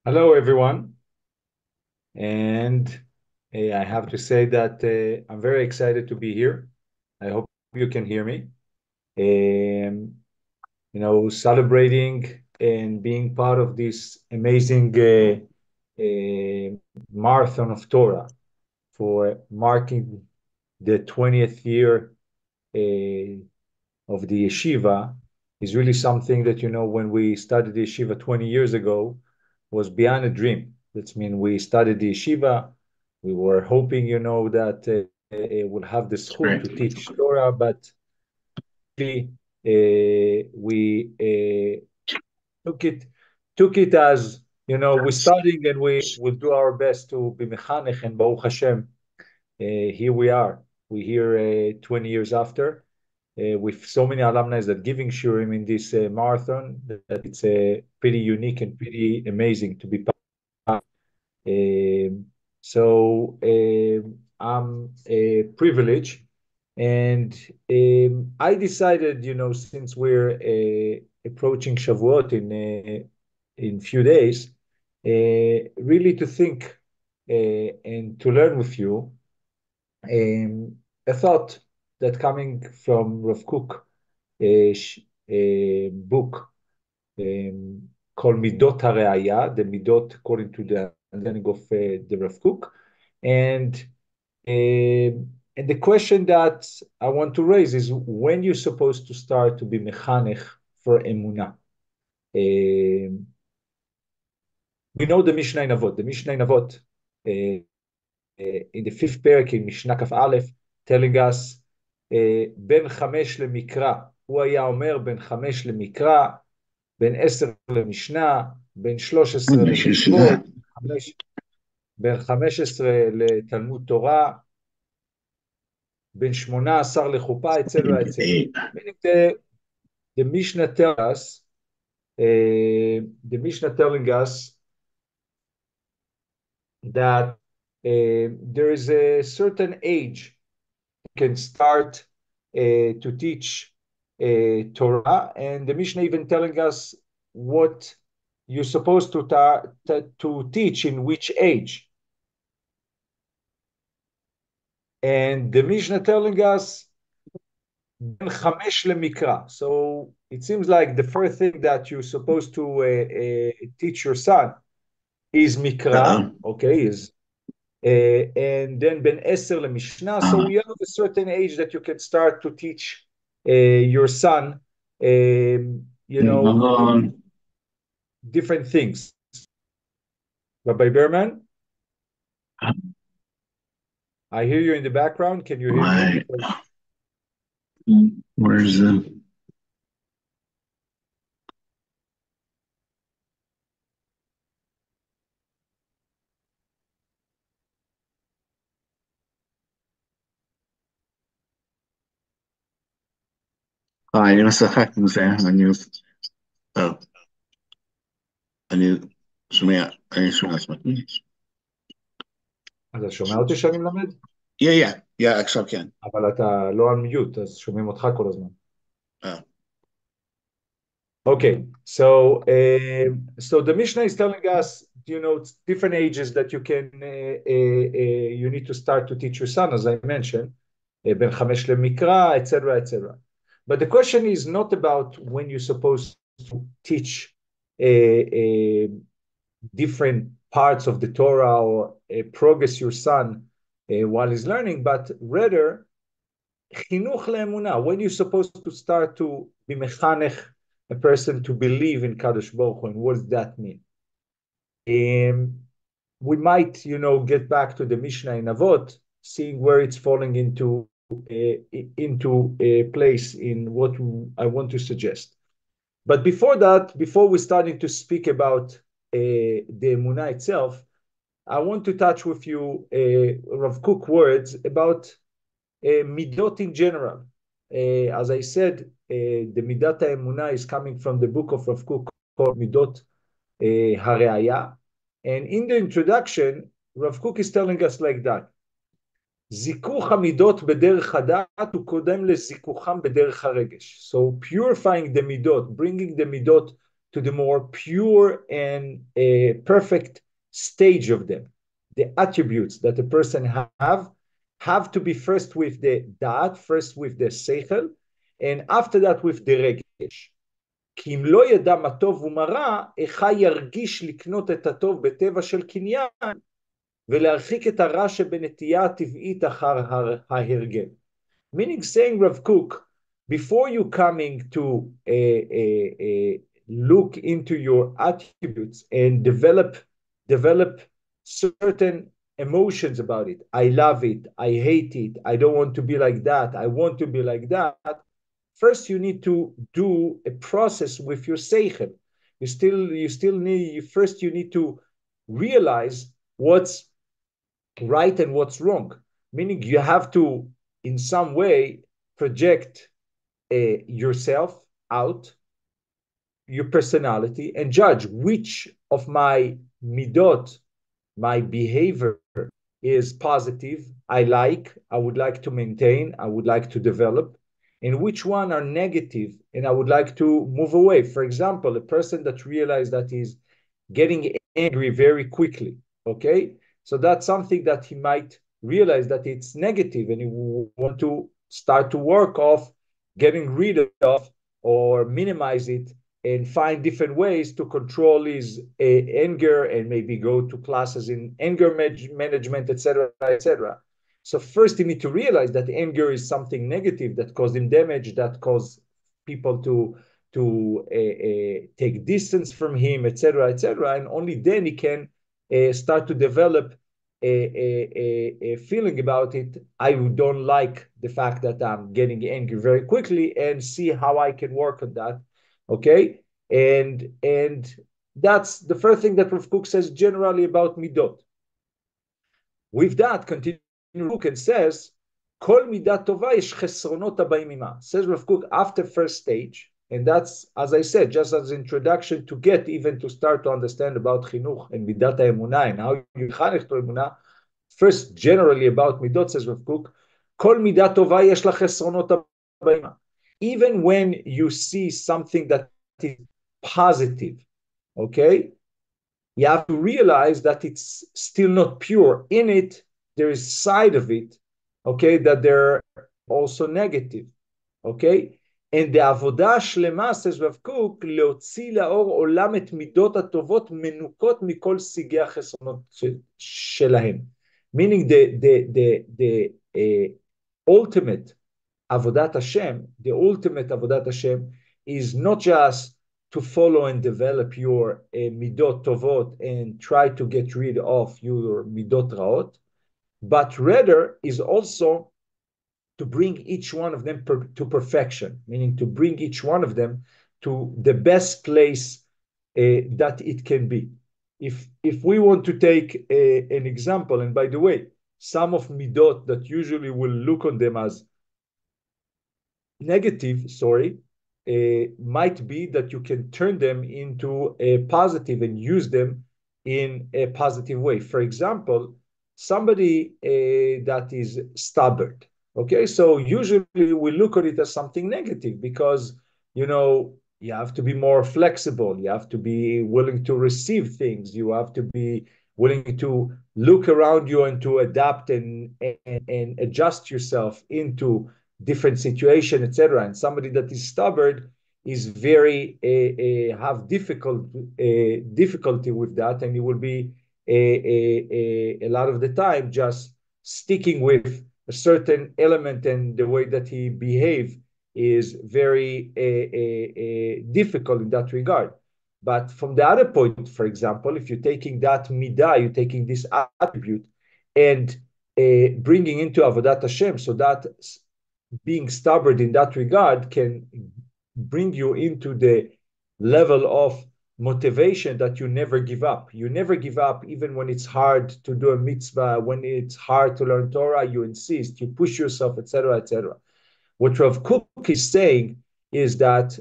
Hello, everyone. And I have to say that I'm very excited to be here. I hope you can hear me. Um, Celebrating and being part of this amazing marathon of Torah for marking the 20th year of the yeshiva is really something that, when we started the yeshiva 20 years ago, was beyond a dream. That's mean we started the yeshiva. We were hoping, that we'll have the schut Right. to teach Torah, but really, we took it took it as, we're starting and we will do our best to be mechanech, and Baruch Hashem, here we are. We're here 20 years after, with so many alumni that giving shurim in this marathon, that it's pretty unique and pretty amazing to be part. Um, I'm privileged, and I decided, since we're approaching Shavuot in few days, really to think and to learn with you a thought that coming from Rav Kook, a book called Midot HaReaya, the Midot according to the understanding of the Rav Kook. And, and the question that I want to raise is, when you're supposed to start to be mechanech for emunah? We know the Mishnah in Avot. The Mishnah in Avot, in the fifth parak in Mishnah Kaf Aleph, telling us, בין חמש למקרא, הוא היה אומר בין חמש למקרא, בין 10 למשנה, בין 13 למצוות, בין 15 לתלמוד תורה, בין 18 לחופה, etc., etc. Meaning the Mishnah tells us, the Mishnah telling us that there is a certain age you can start to teach Torah, and the Mishnah even telling us what you're supposed to teach in which age. And the Mishnah telling us ben chamesh lemikra. So it seems like the first thing that you're supposed to teach your son is mikra, Uh-oh. okay, and then ben eser lemishnah. So Uh, you have a certain age that you can start to teach your son, um, different things. Rabbi Berman, I hear you in the background. Can you hear me? right. Because Where's the? אני משחק עם זה, טוב, אני שומע, אני שומע עצמי. אתה שומע אותי שאני מלמד? עכשיו כן. אבל אתה לא על מיוט, אז שומעים אותך כל הזמן. Uh, Okay, so the Mishnah is telling us, different ages that you can you need to start to teach your son, as I mentioned, ben chamesh lemikra, etc., etc. But the question is not about when you're supposed to teach different parts of the Torah, or progress your son while he's learning, but rather chinuch le'emunah, when you're supposed to start to be mechanech a person to believe in Kadosh Baruch Hu, and what does that mean? We might, get back to the Mishnah in Avot, seeing where it's falling into a place in what I want to suggest. But before that, before we starting to speak about the Emunah itself, I want to touch with you Rav Kook words about midot in general. As I said, the midat emunah is coming from the book of Rav Kook called Midot Hareaya. And in the introduction, Rav Kook is telling us like that. זיכוך המידות בדרך הדעת הוא קודם לזיכוכם בדרך הרגש. So purifying the midot, bringing the midot to the more pure and perfect stage of them. The attributes that a person have to be first with the da'at, first with the seichel, and after that with the regesh. כי אם לא ידע מה טוב ומה רע, איכה ירגיש לקנות את הטוב בטבע של קניין, ולהרחיק את הרע שבנטייה הטבעית אחר ההרגל. Meaning, saying Rav Kook, before you coming to look into your attributes and develop certain emotions about it. I love it, I hate it, I don't want to be like that, I want to be like that. First, you need to do a process with your seichel. You still need, first you need to realize what's right and what's wrong. Meaning you have to, in some way, project yourself out, your personality, and judge which of my midot, my behavior, is positive, I would like to maintain, I would like to develop, and which one are negative, and I would like to move away. For example, a person that realized that he's getting angry very quickly, okay? So that's something that he might realize that it's negative, and he will want to start to work off getting rid of or minimize it and find different ways to control his anger and maybe go to classes in anger management, etc., etc. So first you need to realize that anger is something negative that caused him damage, that caused people to take distance from him, etc., etc. And only then he can start to develop a feeling about it. I don't like the fact that I'm getting angry very quickly, and see how I can work on that. Okay, and that's the first thing that Rav Kook says generally about midot. With that, continue Rav Kook and says, "Kol midat tova yesh chesronot habayim ima." Says Rav Kook after first stage, and that's, as I said, just as an introduction to get even to start to understand about chinuch and midat ha'emunah and how you chanech to emunah. First, generally about midot, says Rav Kook, "Kol midat tova yesh la chesronot habayim ima." Even when you see something that is positive, okay, you have to realize that it's still not pure. In it, there is side of it, okay, that they're also negative, okay? And the avodah shlema, says Rav Kook, leotzi laor olam et midot hatovot menukot mikol sigei hachesronot shelahem. Meaning the ultimate Avodat Hashem, the ultimate Avodat Hashem, is not just to follow and develop your midot tovot and try to get rid of your midot raot, but rather is also to bring each one of them to perfection, meaning to bring each one of them to the best place that it can be. If we want to take an example, and by the way, some of midot that usually will look on them as negative, might be that you can turn them into a positive and use them in a positive way. For example, somebody that is stubborn, okay? So usually we look at it as something negative because, you know, you have to be more flexible. You have to be willing to receive things. You have to be willing to look around you and to adapt and adjust yourself into different situation, etc. And somebody that is stubborn is very have difficulty with that, and he will be a lot of the time just sticking with a certain element, and the way that he behave is very difficult in that regard. But from the other point, for example, if you're taking that midah, you're taking this attribute and bringing into Avodat Hashem, so that being stubborn in that regard can bring you into the level of motivation that you never give up. You never give up, even when it's hard to do a mitzvah, when it's hard to learn Torah, you insist, you push yourself, etc., etc. What Rav Kook is saying is that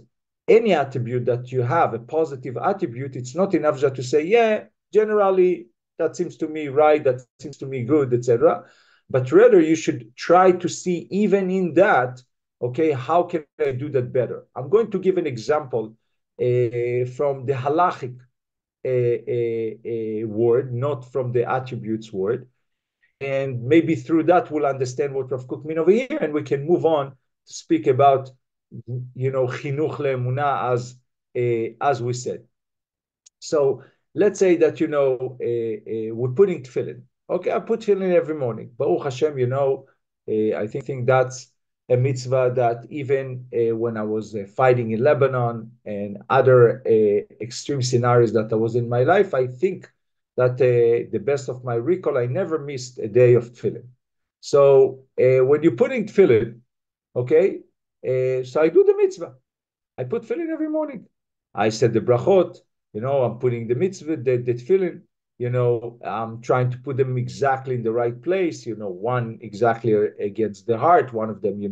any attribute that you have, a positive attribute, it's not enough just to say, yeah, generally, that seems to me right, that seems to me good, etc. But rather, you should try to see, even in that, okay, how can I do that better? I'm going to give an example from the halachic word, not from the attributes word. And maybe through that we'll understand what Rav Kook mean over here, and we can move on to speak about, chinuch le'emunah as we said. So let's say that, we're putting tefillin. Okay, I put tefillin every morning. Baruch Hashem, I think that's a mitzvah that even when I was fighting in Lebanon and other extreme scenarios that I was in my life, I think that the best of my recall, I never missed a day of tefillin. So when you're putting tefillin, okay, so I do the mitzvah. I put tefillin every morning. I said the brachot, I'm putting the mitzvah, the tefillin, I'm trying to put them exactly in the right place, one exactly against the heart, one of them,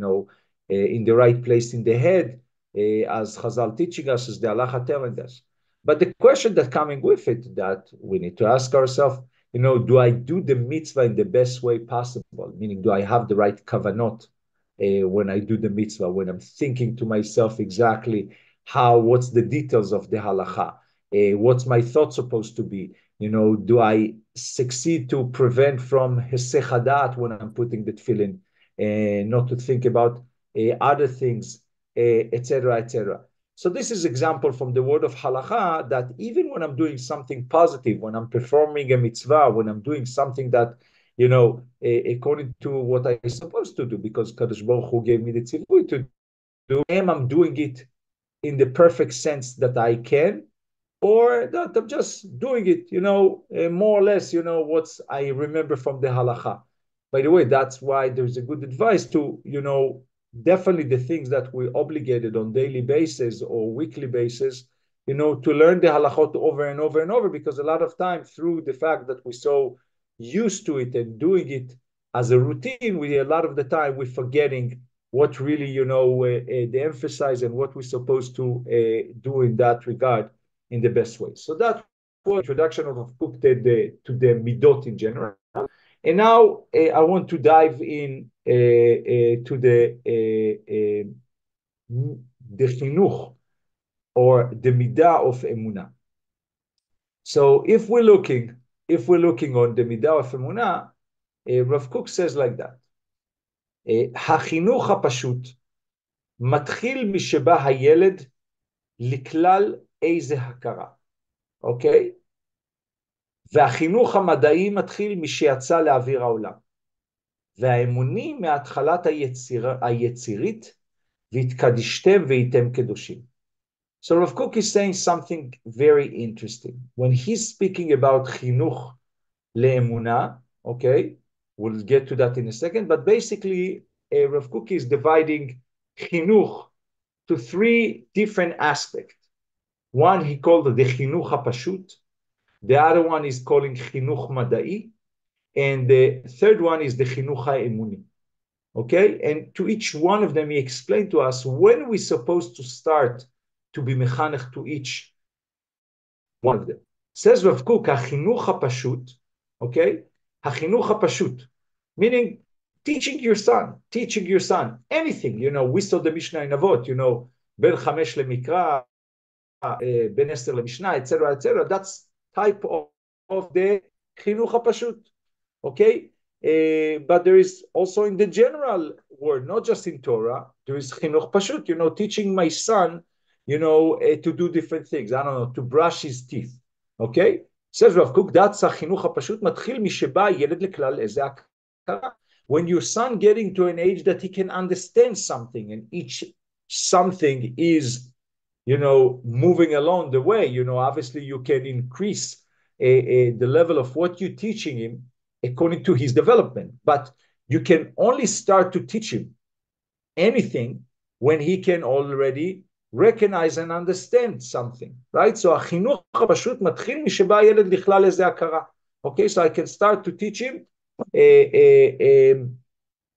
in the right place in the head, as Chazal teaching us, as the halacha telling us. But the question that's coming with it, that we need to ask ourselves, do I do the mitzvah in the best way possible? Meaning, do I have the right kavanot when I do the mitzvah, when I'm thinking to myself exactly what's the details of the halacha? What's my thought supposed to be? Do I succeed to prevent from hesech hadat when I'm putting the tefillin, not to think about other things, etc., etc. So this is example from the word of halacha, that even when I'm doing something positive, when I'm performing a mitzvah, when I'm doing something that, according to what I'm supposed to do, because Kadosh Baruch Hu gave me the tzivui to do, I'm doing it in the perfect sense that I can, or that I'm just doing it, more or less, what I remember from the halacha. By the way, that's why there's a good advice to, definitely the things that we're obligated on daily basis or weekly basis, to learn the halachot over and over and over, because a lot of time through the fact that we're so used to it and doing it as a routine, a lot of the time we're forgetting what really, the emphasize and what we're supposed to do in that regard in the best way. So that was introduction of Kook to the midot in general. And now I want to dive in to the chinuch, or the midah of emunah. So if we're looking on the midah of emunah, Rav Kook says like that: החינוך הפשוט מתחיל משבא הילד לכלל איזה הכרה, אוקיי? והחינוך המדעי מתחיל משיצא לאוויר העולם. והאמוני מהתחלת היצירית, והתקדישתם והייתם קדושים. So Rav Kook is saying something very interesting. When he's speaking about חינוך לאמונה, okay, we'll get to that in a second, but basically Rav Kook is dividing חינוך to three different aspects. One he called the חינוך הפשוט, the other one is calling חינוך מדעי, and the third one is the חינוך האמוני. Okay, and to each one of them he explained to us when we're supposed to start to be mechanech to each one of them. Says Rav Kook, החינוך הפשוט, okay, החינוך הפשוט, meaning teaching your son anything, we saw the Mishnah in Avot, בין 5 למקרא, בין 10 למשנה, etc., that's type of the חינוך הפשוט, okay? But there is also in the general word, not just in Torah, there is chinuch pashut, teaching my son, to do different things. I don't know, to brush his teeth. Okay? Says Rav Kook, that's a chinuch pashut matchil misheba yeled leklal eze akara. When your son getting to an age that he can understand something, and each something is, moving along the way, obviously you can increase the level of what you're teaching him according to his development. But you can only start to teach him anything when he can already recognize and understand something, right? So החינוך הפשוט מתחיל משבא הילד לכלל איזה הכרה. Okay, so I can start to teach him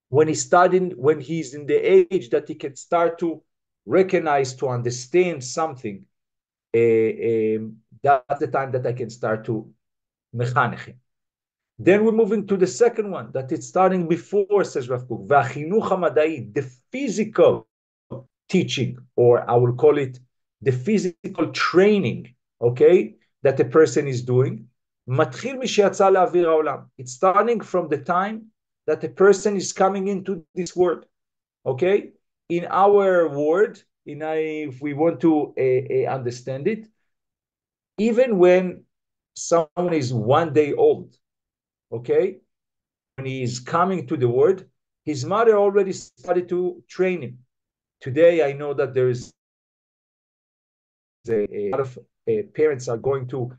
when he's in the age that he can start to recognize, to understand something. That's the time that I can start to mechanech him. Then we're moving to the second one, that it's starting before, says Rav Kook, והחינוך המדעי, the physical teaching, or I will call it the physical training, okay, that a person is doing. מתחיל משיצא לאוויר העולם. It's starting from the time that a person is coming into this world, okay? In our world, if we want to understand it, even when someone is 1 day old, okay, when he is coming to the world, his mother already started to train him. Today, I know that there is a lot of parents are going to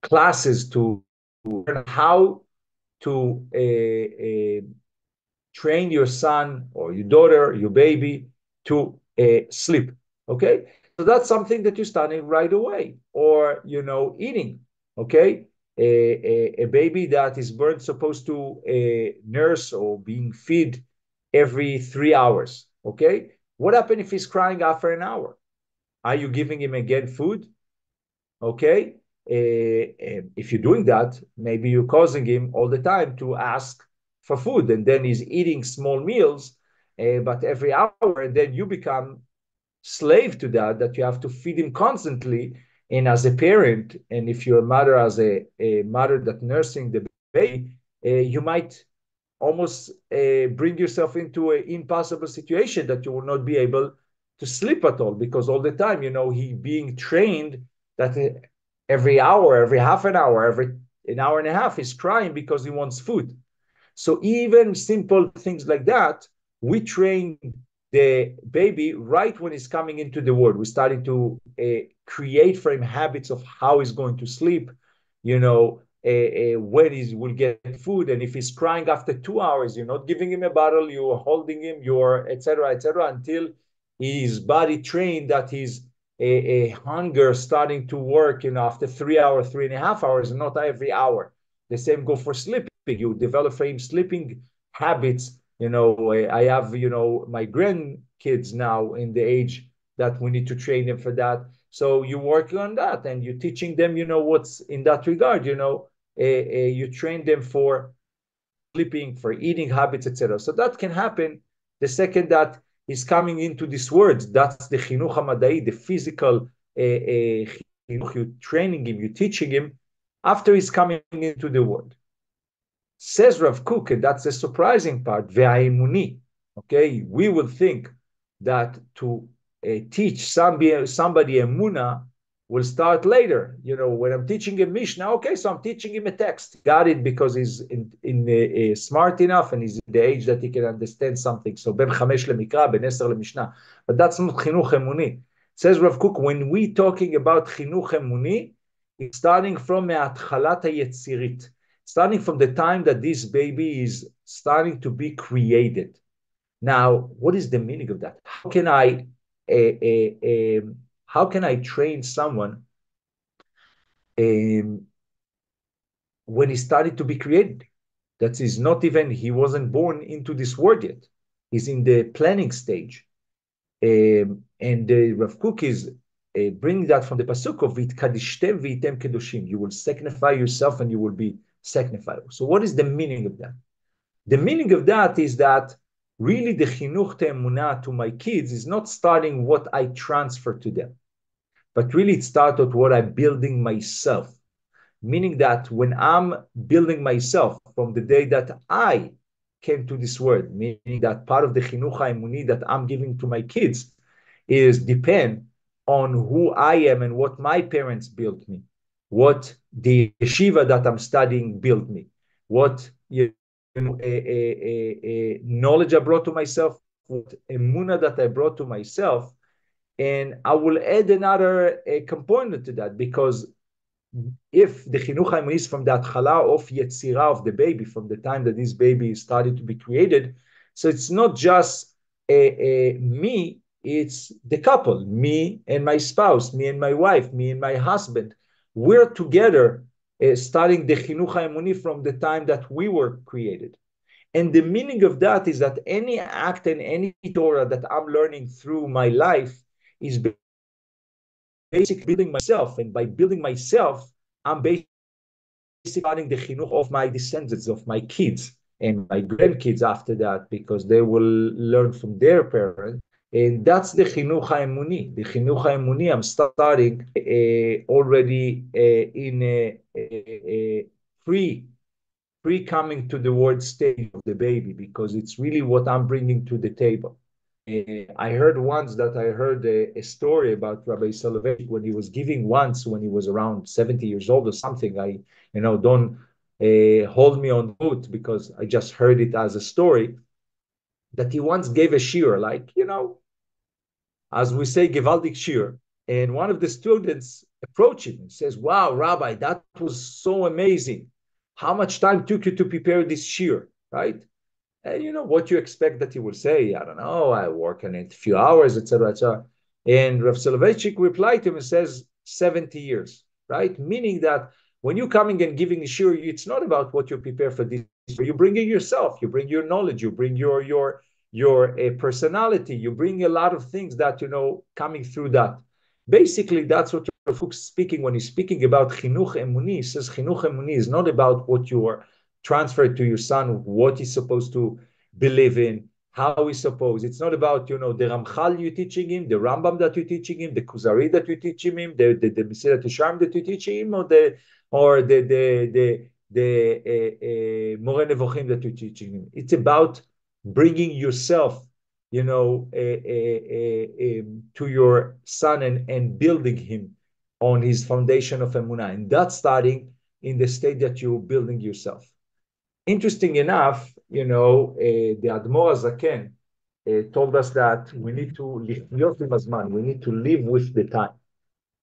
classes to learn how to train your son or your daughter, your baby, to sleep, okay? So that's something that you're starting right away. Or, eating, okay? A baby that is born supposed to nurse or being fed every 3 hours, okay? What happens if he's crying after an hour? Are you giving him again food? Okay? If you're doing that, maybe you're causing him all the time to ask for food, and then he's eating small meals, but every hour, and then you become slave to that you have to feed him constantly. And as a parent, and if you're a mother, as a mother that nursing the baby, you might almost bring yourself into an impossible situation that you will not be able to sleep at all, because all the time, he being trained that every hour, every half an hour, every an hour and a half, he's crying because he wants food. So even simple things like that, we train the baby right when he's coming into the world. We're starting to create for him habits of how he's going to sleep, when he will get food. And if he's crying after 2 hours, you're not giving him a bottle, you're holding him, you're et cetera, until his body trained that his a hunger starting to work, after 3 hours, 3.5 hours, and not every hour. The same go for sleeping. You develop for him sleeping habits. I have, my grandkids now in the age that we need to train them for that. So you're working on that, and you're teaching them, what's in that regard. You train them for sleeping, for eating habits, etc. So that can happen the second that he's coming into this world. That's the chinuch hamadai, the physical chinuch. You're training him, you're teaching him after he's coming into the world. Says Rav Kook, and that's the surprising part, ve'aimuni. Okay, we would think that to teach somebody emuna will start later. When I'm teaching a Mishnah, okay, so I'm teaching him a text. Got it, because he's smart enough and he's in the age that he can understand something. So ben chamesh lemikra, ben eser lemishnah. But that's not chinuch emuni. Says Rav Kook, when we talking about chinuch emuni, it's starting from me'atchalat hayetzirit, starting from the time that this baby is starting to be created. Now, what is the meaning of that? How can I train someone when he started to be created? That is not even, he wasn't born into this world yet. He's in the planning stage. And Rav Kook is bringing that from the pasuk of V'tkadishtem v'yitem kedoshim. You will sacrifice yourself and you will be sacrificed. So what is the meaning of that? The meaning of that is that really the chinuch te'emunah to my kids is not starting what I transfer to them, but really it starts with what I'm building myself. Meaning that when I'm building myself from the day that I came to this world, meaning that part of the chinuch ha'emuni that I'm giving to my kids is depend on who I am and what my parents built me, what the yeshiva that I'm studying built me, what knowledge I brought to myself, what emunah that I brought to myself. And I will add another component to that, because if the chinuch ha'emuni is from the atchala of yetzira of the baby, from the time that this baby started to be created, so it's not just me, it's the couple, me and my spouse, me and my wife, me and my husband. We're together studying the chinuch ha'emuni from the time that we were created. And the meaning of that is that any act and any Torah that I'm learning through my life is basically building myself. And by building myself, I'm basically starting the chinuch of my descendants, of my kids and my grandkids after that, because they will learn from their parents. And that's the Chinuch HaEmuni. The Chinuch HaEmuni, I'm starting already in a pre-coming to the word stage of the baby, because it's really what I'm bringing to the table. I heard once that I heard a story about Rabbi Soloveitchik when he was giving once when he was around 70 years old or something. Don't hold me on boot because I just heard it as a story, that he once gave a shiur, like, as we say, Gewaldig shiur. And one of the students approached him and says, "Wow, Rabbi, that was so amazing. How much time took you to prepare this shiur?" Right? And what you expect that he will say? I don't know. I work on it a few hours, etc., etc. And Rav Soloveitchik replied to him and says 70 years, right? Meaning that when you're coming and giving a shiur, it's not about what you prepare for this. You bring in yourself, you bring your knowledge, you bring your personality, you bring a lot of things that coming through that. Basically, that's what Rav Kook is speaking when he's speaking about chinuch emuni. He says chinuch emuni is not about what you are transferred to your son, what he's supposed to believe in, how he's supposed. It's not about, the Ramchal you're teaching him, the Rambam that you're teaching him, the Kuzari that you're teaching him, the Mesilat Yesharim that you're teaching him, or the Moreh Nevochim that you're teaching him. It's about bringing yourself, to your son and building him on his foundation of emunah, and that's starting in the state that you're building yourself. Interesting enough, the Admor HaZaken told us that we need to lichyot im hazman, we need to live with the time.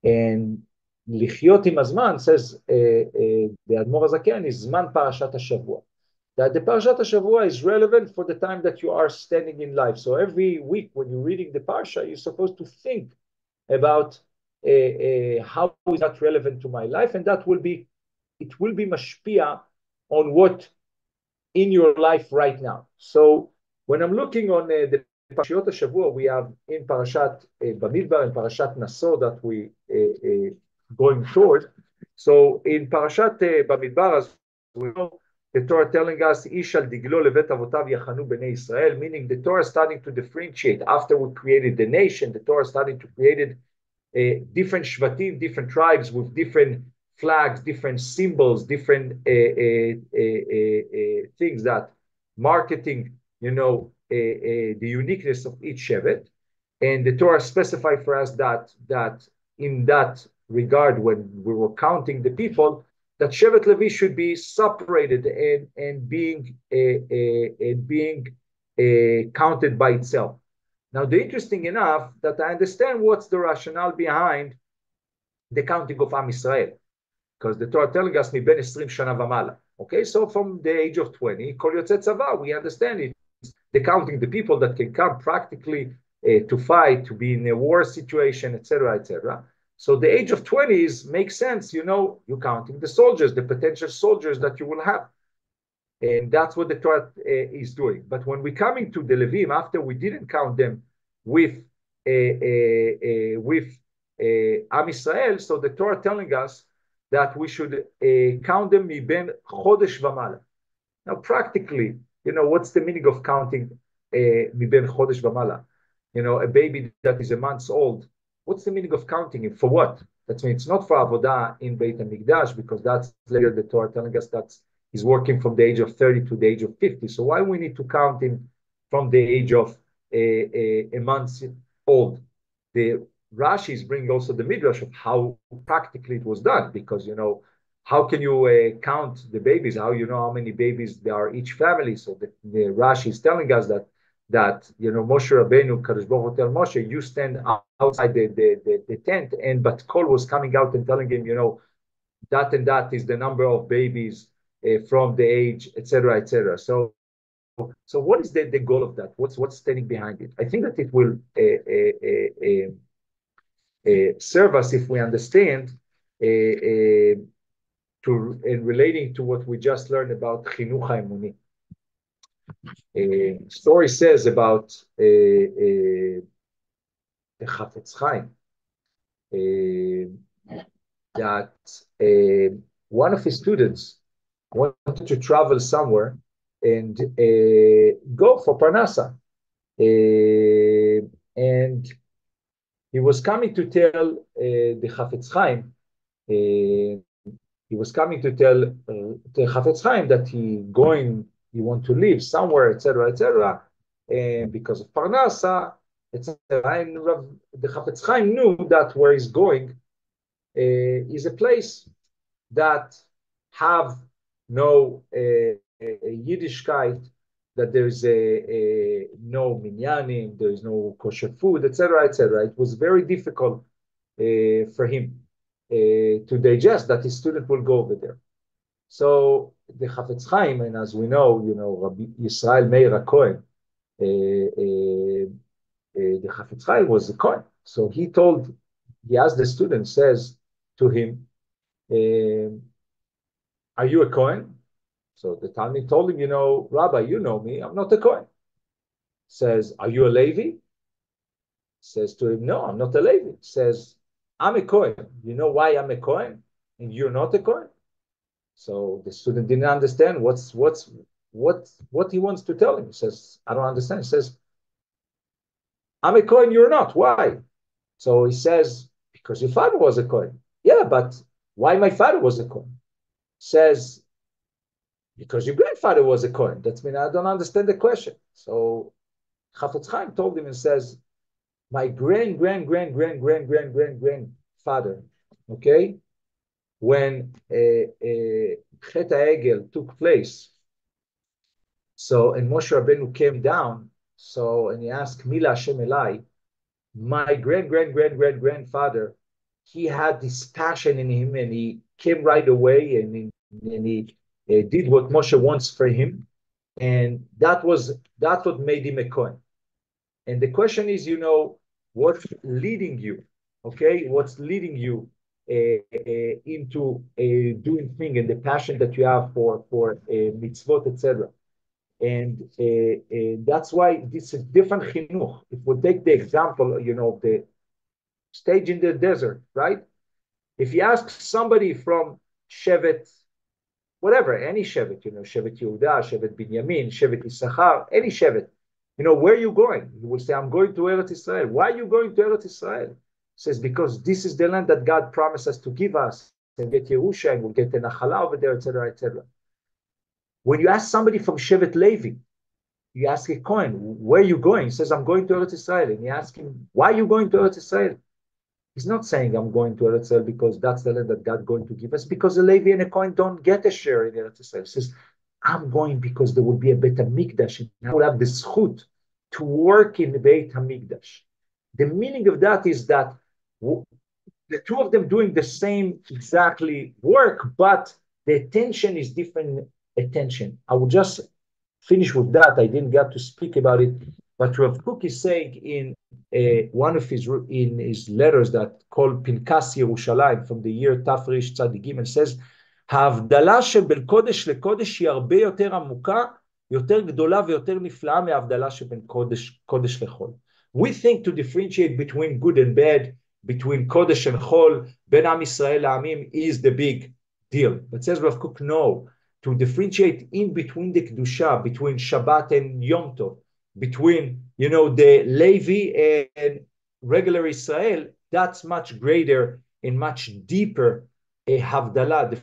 And lichyot im hazman, says the Admor HaZaken, is Zman Parashat HaShavua. That the Parashat HaShavua is relevant for the time that you are standing in life. So every week when you're reading the Parsha, you're supposed to think about how is that relevant to my life, and it will be mashpia on what in your life right now. So when I'm looking on the Parashat HaShavua, we have in Parashat Bamidbar and Parashat Naso that we going toward. So in Parashat Bamidbar, as we know, the Torah telling us, Ish al diglo levet avotav yachanu bnei Israel, meaning the Torah is starting to differentiate. After we created the nation, the Torah started to create different shvatim, different tribes with different flags, different symbols, different things that marketing, the uniqueness of each shevet. And the Torah specified for us that in that regard, when we were counting the people, that Shevet Levi should be separated and being counted by itself. Now, the interesting enough that I understand what's the rationale behind the counting of Am Yisrael, because the Torah telling us mi ben 20 shana v'mala. Okay, so from the age of 20, kol yotzei tzava, we understand it. The counting the people that can come practically to fight, to be in a war situation, etc., etc. So the age of 20 makes sense. You're counting the soldiers, the potential soldiers that you will have. And that's what the Torah is doing. But when we're coming to the Levim, after we didn't count them with Am Yisrael, so the Torah telling us that we should count them miben chodesh v'mala. Now, practically, what's the meaning of counting miben chodesh v'mala? A baby that is a month old. What's the meaning of counting it? For what? That means it's not for avodah in Beit HaMikdash, because that's later the Torah telling us that he's working from the age of 30 to the age of 50. So why we need to count him from the age of a month old? The Rashi is bringing also the midrash of how practically it was done, because how can you count the babies? How how many babies there are each family? So the Rashi is telling us that Moshe Rabbeinu, Kadosh Baruch Hu tell Moshe, you stand outside the tent, but Kol was coming out and telling him, that and that is the number of babies from the age, etc., etc. So what is the goal of that? What's standing behind it? I think that it will serve us if we understand in relating to what we just learned about Chinuch HaEmuni. Story says about the Chafetz Chaim that one of his students wanted to travel somewhere and go for Parnasa. And he was coming to tell the Chafetz Chaim, he was coming to tell the Chafetz Chaim that he want to live somewhere, etc., because of Parnasa, etc. And the Chafetz Chaim knew that where he's going is a place that have no Yiddishkeit, that there's no minyanim, there is no kosher food, etc., etc. It was very difficult for him to digest that his student will go over there. So the Chafetz Chaim, and as we know, Rabbi Yisrael Meir HaKohen, the Chafetz Chaim was a Kohen. So he asked the student, says to him, are you a Kohen? So the Talmud told him, Rabbi, you know me, I'm not a Kohen. Says, are you a Levi? Says to him, no, I'm not a Levi. Says, I'm a Kohen. You know why I'm a Kohen and you're not a Kohen? So the student didn't understand what he wants to tell him. He says, I don't understand. He says, I'm a Kohen, you're not. Why? So he says, because your father was a Kohen. Yeah, but why my father was a Kohen? Says, because your grandfather was a Kohen. That means I don't understand the question. So Chafetz Chaim told him and says, my grandfather, okay, when Chet HaEgel took place, so, and Moshe Rabbeinu came down, so, and he asked, Mila Hashem Elai, my grandfather, he had this passion in him, and he came right away, and he did what Moshe wants for him, and that what made him a Kohen. And the question is, what's leading you, okay? What's leading you into doing things and the passion that you have for mitzvot, etc. And that's why this is different chinuch. If we take the example, of the stage in the desert, right? If you ask somebody from Shevet, whatever, any Shevet, Shevet Yehuda, Shevet Binyamin, Shevet Issachar, any Shevet, where are you going? You will say, I'm going to Eretz Israel. Why are you going to Eretz Israel? He says, because this is the land that God promised us to give us, and get Yerusha, and we'll get the Nachala over there, etc., etc. When you ask somebody from Shevet Levi, you ask a Kohen, where are you going? He says, I'm going to Eretz Israel. And you ask him, why are you going to Eretz Israel? He's not saying, I'm going to Eretz Israel because that's the land that God is going to give us, because a Levi and a Kohen don't get a share in Eretz Israel. He says, I'm going because there will be a Beit HaMikdash, and I will have the zchut to work in the Beit HaMikdash. The meaning of that is that the two of them doing the same exactly work, but the attention is different attention. I will just finish with that. I didn't get to speak about it, but Rav Kook is saying in one of his letters that called Pinkas Yerushalayim from the year Tafrish Tzadik Gimel says, ההבדלה שבין קודש לקודש היא הרבה יותר עמוקה, יותר גדולה ויותר נפלאה מההבדלה שבין קודש לחול. We think to differentiate between good and bad, between קודש and חול, בין עם ישראל לעמים is the big deal. But says Rav Kook, no, to differentiate in between the Kedusha, between Shabbat and Yom Tov, between, the Levi and regular Israel, that's much greater and much deeper a havdalah,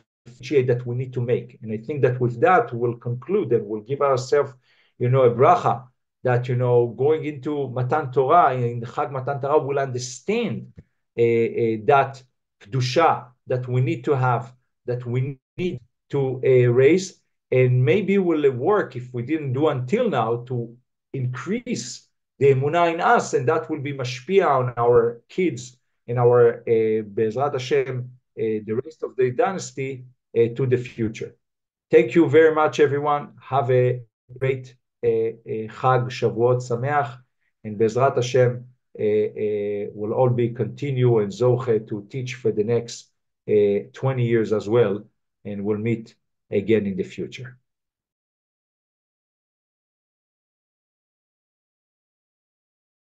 that we need to make. And I think that with that we'll conclude and we'll give ourselves, a bracha that, going into Matan Torah, in the Chag Matan Torah, we'll understand that Kedusha that we need to have, that we need to raise, and maybe will work, if we didn't do until now, to increase the emunah in us, and that will be mashpia on our kids and our Be'ezrat Hashem, the rest of the dynasty to the future. Thank you very much, everyone. Have a great Chag Shavuot Sameach, and Be'ezrat Hashem will all be continue and zoche to teach for the next 20 years as well, and we'll meet again in the future.